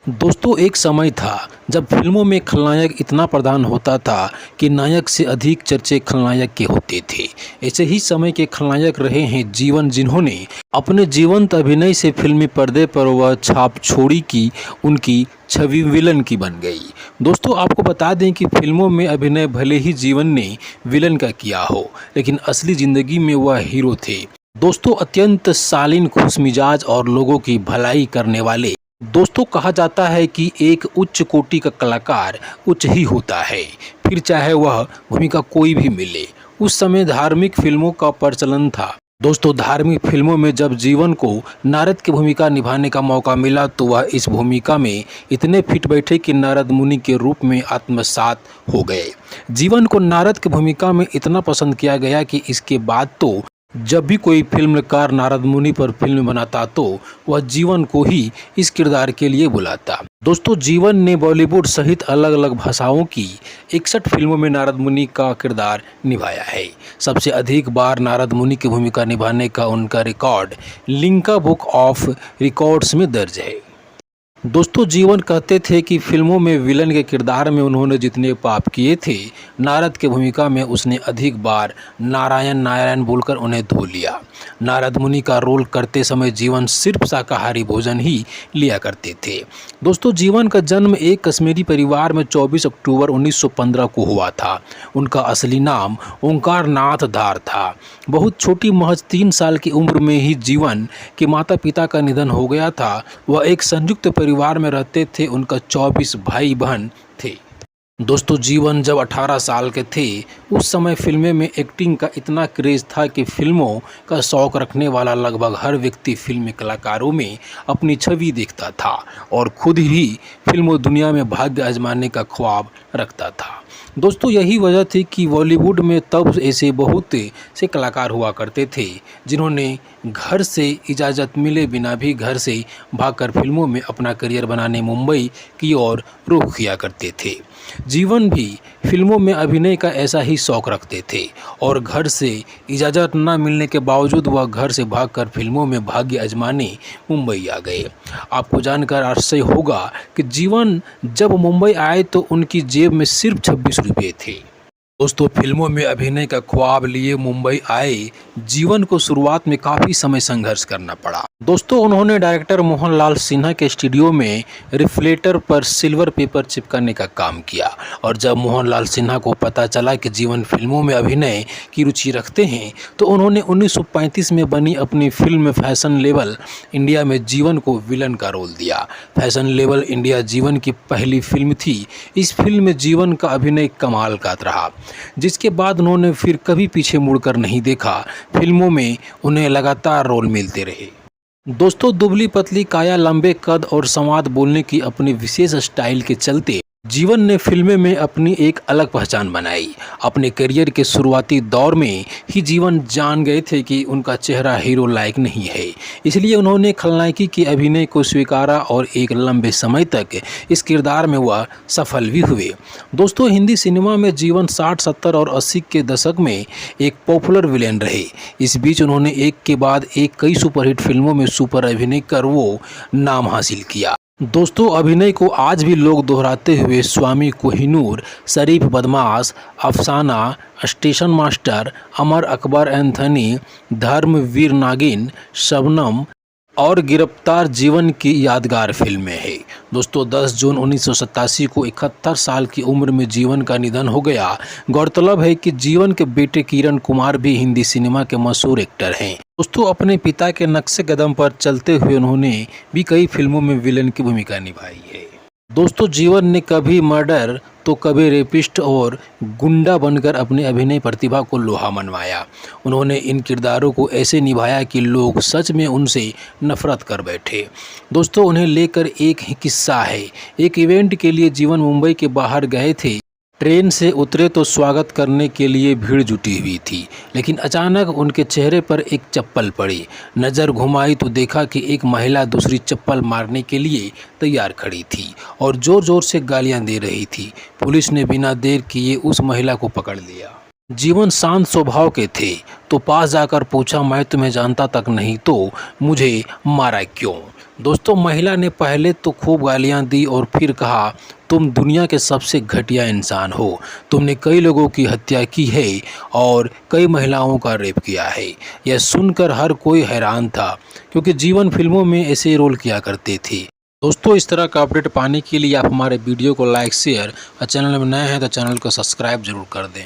दोस्तों एक समय था जब फिल्मों में खलनायक इतना प्रधान होता था कि नायक से अधिक चर्चे खलनायक के होते थे। ऐसे ही समय के खलनायक रहे हैं जीवन, जिन्होंने अपने जीवंत अभिनय से फिल्मी पर्दे पर वह छाप छोड़ी कि उनकी छवि विलन की बन गई। दोस्तों आपको बता दें कि फिल्मों में अभिनय भले ही जीवन ने विलन का किया हो, लेकिन असली ज़िंदगी में वह हीरो थे। दोस्तों अत्यंत शालीन, खुशमिजाज और लोगों की भलाई करने वाले। दोस्तों कहा जाता है कि एक उच्च कोटि का कलाकार उच्च ही होता है, फिर चाहे वह भूमिका कोई भी मिले। उस समय धार्मिक फिल्मों का प्रचलन था। दोस्तों धार्मिक फिल्मों में जब जीवन को नारद की भूमिका निभाने का मौका मिला तो वह इस भूमिका में इतने फिट बैठे कि नारद मुनि के रूप में आत्मसात हो गए। जीवन को नारद की भूमिका में इतना पसंद किया गया कि इसके बाद तो जब भी कोई फिल्मकार नारद मुनि पर फिल्म बनाता तो वह जीवन को ही इस किरदार के लिए बुलाता। दोस्तों जीवन ने बॉलीवुड सहित अलग अलग भाषाओं की 61 फिल्मों में नारद मुनि का किरदार निभाया है। सबसे अधिक बार नारद मुनि की भूमिका निभाने का उनका record Limca book of records में दर्ज है। दोस्तों जीवन कहते थे कि फिल्मों में विलन के किरदार में उन्होंने जितने पाप किए थे, नारद की भूमिका में उसने अधिक बार नारायण नारायण बोलकर उन्हें धो लिया। नारद मुनि का रोल करते समय जीवन सिर्फ शाकाहारी भोजन ही लिया करते थे। दोस्तों जीवन का जन्म एक कश्मीरी परिवार में 24 अक्टूबर 1915 को हुआ था। उनका असली नाम ओंकार नाथ धार था। बहुत छोटी, महज 3 साल की उम्र में ही जीवन के माता पिता का निधन हो गया था। वह एक संयुक्त परिवार में रहते थे। उनका 24 भाई बहन थे। दोस्तों जीवन जब 18 साल के थे उस समय फिल्में में एक्टिंग का इतना क्रेज़ था कि फिल्मों का शौक़ रखने वाला लगभग हर व्यक्ति फिल्मी कलाकारों में अपनी छवि देखता था और खुद ही फिल्मों दुनिया में भाग्य आजमाने का ख्वाब रखता था। दोस्तों यही वजह थी कि बॉलीवुड में तब ऐसे बहुत से कलाकार हुआ करते थे जिन्होंने घर से इजाज़त मिले बिना भी घर से भागकर फिल्मों में अपना करियर बनाने मुंबई की ओर रुख किया करते थे। जीवन भी फिल्मों में अभिनय का ऐसा ही शौक़ रखते थे और घर से इजाज़त न मिलने के बावजूद वह घर से भागकर फिल्मों में भाग्य आजमाने मुंबई आ गए। आपको जानकर आश्चर्य होगा कि जीवन जब मुंबई आए तो उनकी जेब में सिर्फ 26 रुपये थे। दोस्तों फिल्मों में अभिनय का ख्वाब लिए मुंबई आए जीवन को शुरुआत में काफ़ी समय संघर्ष करना पड़ा। दोस्तों उन्होंने डायरेक्टर मोहनलाल सिन्हा के स्टूडियो में रिफ्लेक्टर पर सिल्वर पेपर चिपकाने का काम किया और जब मोहनलाल सिन्हा को पता चला कि जीवन फिल्मों में अभिनय की रुचि रखते हैं तो उन्होंने 1935 में बनी अपनी फिल्म फैशन लेवल इंडिया में जीवन को विलन का रोल दिया। फैशन लेवल इंडिया जीवन की पहली फिल्म थी। इस फिल्म में जीवन का अभिनय कमाल का रहा, जिसके बाद उन्होंने फिर कभी पीछे मुड़कर नहीं देखा। फिल्मों में उन्हें लगातार रोल मिलते रहे। दोस्तों दुबली पतली काया, लंबे कद और संवाद बोलने की अपनी विशेष स्टाइल के चलते जीवन ने फिल्में में अपनी एक अलग पहचान बनाई। अपने करियर के शुरुआती दौर में ही जीवन जान गए थे कि उनका चेहरा हीरो लायक नहीं है, इसलिए उन्होंने खलनायकी के अभिनय को स्वीकारा और एक लंबे समय तक इस किरदार में वह सफल भी हुए। दोस्तों हिंदी सिनेमा में जीवन 60, 70 और 80 के दशक में एक पॉपुलर विलेन रहे। इस बीच उन्होंने एक के बाद एक कई सुपरहिट फिल्मों में सुपर अभिनय कर वो नाम हासिल किया। दोस्तों अभिनय को आज भी लोग दोहराते हुए स्वामी कोहिनूर, शरीफ बदमाश, अफसाना, station master, Amar Akbar Anthony, Dharmveer नागिन, शबनम और गिरफ्तार जीवन की यादगार फिल्में हैं। दोस्तों 10 जून 1987 को 71 साल की उम्र में जीवन का निधन हो गया। गौरतलब है कि जीवन के बेटे किरण कुमार भी हिंदी सिनेमा के मशहूर एक्टर हैं। दोस्तों अपने पिता के नक्शे कदम पर चलते हुए उन्होंने भी कई फिल्मों में विलन की भूमिका निभाई है। दोस्तों जीवन ने कभी मर्डर तो कभी रेपिस्ट और गुंडा बनकर अपनी अभिनय प्रतिभा को लोहा मनवाया। उन्होंने इन किरदारों को ऐसे निभाया कि लोग सच में उनसे नफरत कर बैठे। दोस्तों उन्हें लेकर एक ही किस्सा है। एक इवेंट के लिए जीवन मुंबई के बाहर गए थे। ट्रेन से उतरे तो स्वागत करने के लिए भीड़ जुटी हुई थी, लेकिन अचानक उनके चेहरे पर एक चप्पल पड़ी। नज़र घुमाई तो देखा कि एक महिला दूसरी चप्पल मारने के लिए तैयार खड़ी थी और ज़ोर ज़ोर से गालियां दे रही थी। पुलिस ने बिना देर किए उस महिला को पकड़ लिया। जीवन शांत स्वभाव के थे तो पास जाकर पूछा, मैं तुम्हें जानता तक नहीं तो मुझे मारा क्यों? दोस्तों, महिला ने पहले तो खूब गालियां दी और फिर कहा, तुम दुनिया के सबसे घटिया इंसान हो, तुमने कई लोगों की हत्या की है और कई महिलाओं का रेप किया है। यह सुनकर हर कोई हैरान था, क्योंकि जीवन फिल्मों में ऐसे रोल किया करते थे। दोस्तों, इस तरह का अपडेट पाने के लिए आप हमारे वीडियो को लाइक, शेयर और चैनल में नए हैं तो चैनल को सब्सक्राइब जरूर कर दें।